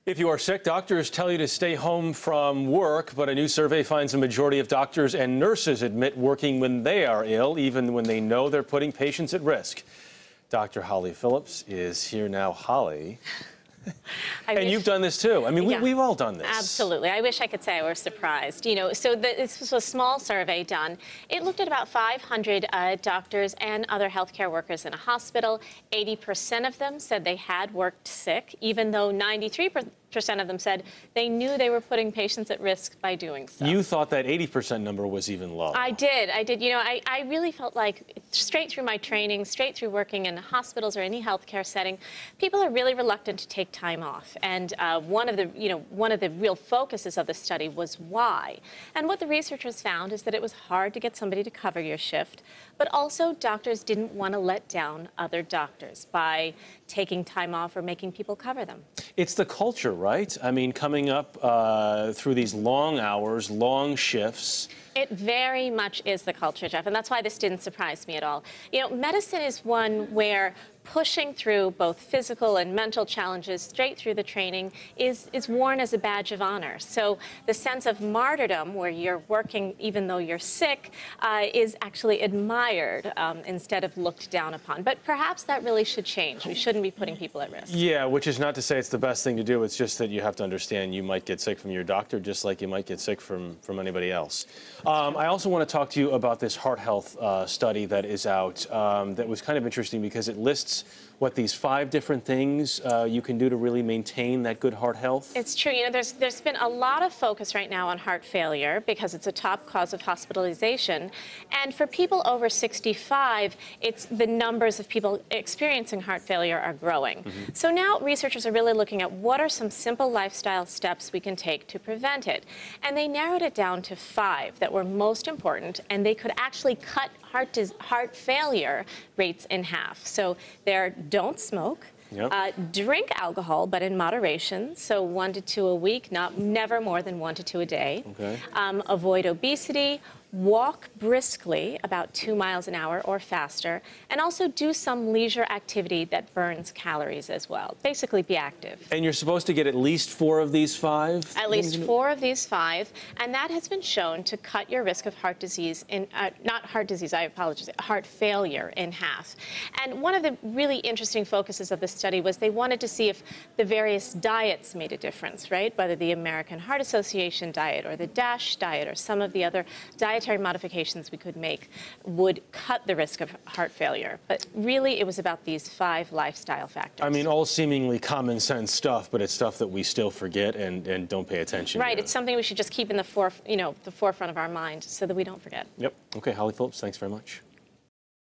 If you are sick, doctors tell you to stay home from work, but a new survey finds a majority of doctors and nurses admit working when they are ill, even when they know they're putting patients at risk. Dr. Holly Phillips is here now. Holly. And you've done this too. I mean, we've all done this. Absolutely. I wish I could say I was surprised. So this was a small survey done. It looked at about 500 doctors and other healthcare workers in a hospital. 80% of them said they had worked sick, even though 93% of them said they knew they were putting patients at risk by doing so. You thought that 80% number was even low. I did. I really felt like straight through my training, straight through working in hospitals or any healthcare setting, people are really reluctant to take time off. And one of the real focuses of the study was why. And what the researchers found is that it was hard to get somebody to cover your shift, but also doctors didn't want to let down other doctors by taking time off or making people cover them. It's the culture, right? I mean, coming up through these long hours, long shifts. It very much is the culture, Jeff, and that's why this didn't surprise me at all. Medicine is one where pushing through both physical and mental challenges straight through the training is worn as a badge of honor. So the sense of martyrdom, where you're working even though you're sick, is actually admired instead of looked down upon. But perhaps that really should change. We shouldn't be putting people at risk. Yeah, which is not to say it's the best thing to do. It's just that you have to understand you might get sick from your doctor just like you might get sick from anybody else. I also want to talk to you about this heart health study that is out that was kind of interesting because it lists these 5 different things you can do to really maintain that good heart health? It's true. There's been a lot of focus right now on heart failure because it's a top cause of hospitalization. And for people over 65, the numbers of people experiencing heart failure are growing. So now researchers are really looking at what are some simple lifestyle steps we can take to prevent it. And they narrowed it down to 5 that were most important, and they could actually cut heart failure rates in half. So they're don't smoke, drink alcohol, but in moderation, so 1 to 2 a week, never more than 1 to 2 a day. Okay. Avoid obesity, walk briskly, about 2 miles an hour or faster, and also do some leisure activity that burns calories as well. Basically, be active. And you're supposed to get at least 4 of these 5? At least 4 of these 5, and that has been shown to cut your risk of heart disease, not heart disease, I apologize, heart failure in half. And one of the really interesting focuses of the study was they wanted to see if the various diets made a difference, right? Whether the American Heart Association diet or the DASH diet or some of the other dietary modifications we could make would cut the risk of heart failure. But really, it was about these 5 lifestyle factors. I mean, all seemingly common sense stuff, but it's stuff that we still forget and don't pay attention to. Right. It's something we should just keep in the forefront of our mind so that we don't forget. Yep. Okay, Holly Phillips, thanks very much.